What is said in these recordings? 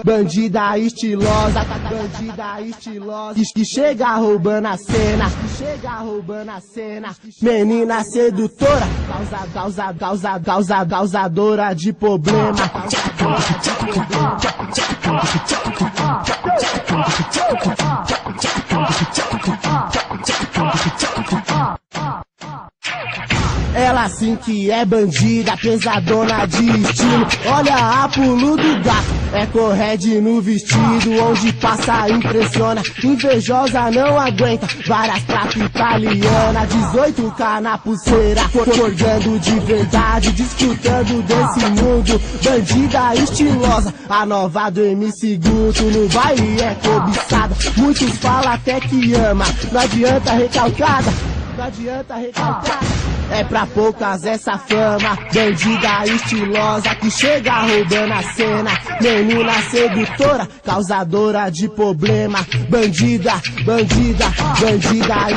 Bandida estilosa, que chega roubando a cena, menina sedutora, causadora de problema. Ela sim que é bandida, pesadona de estilo. Olha a pulo do gato, é correde no vestido. Onde passa impressiona, invejosa não aguenta. Várias pratas italianas, 18K na pulseira. Forjando de verdade, disputando desse mundo. Bandida estilosa, a nova do MC Guto. No baile é cobiçada, muitos falam até que ama. Não adianta recalcada, não adianta recalcada. É pra poucas essa fama, bandida estilosa que chega roubando a cena, menina sedutora, causadora de problema. Bandida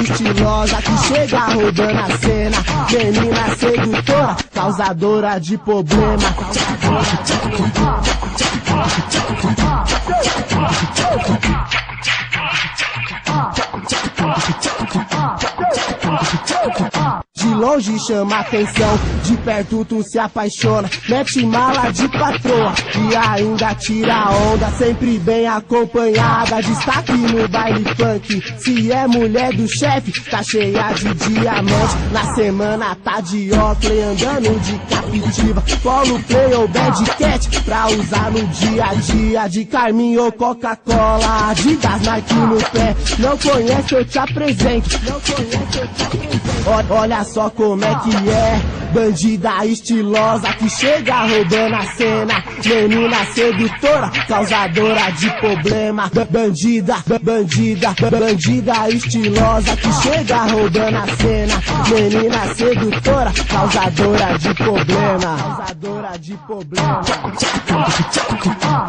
estilosa que chega roubando a cena, menina sedutora, causadora de problema. De longe chama atenção, de perto tu se apaixona. Mete mala de patroa e ainda tira onda. Sempre bem acompanhada, destaque no baile funk. Se é mulher do chefe, tá cheia de diamante. Na semana tá de Oakley, andando de captiva. Polo play ou bad cat, pra usar no dia a dia. De Carmin ou Coca-Cola, Adidas, Nike no pé. Não conhece, eu te apresento. Olha só como é que é, bandida estilosa que chega roubando a cena, menina sedutora, causadora de problema. Bandida estilosa que chega roubando a cena, menina sedutora, causadora de problema. Causadora de problema. Ah!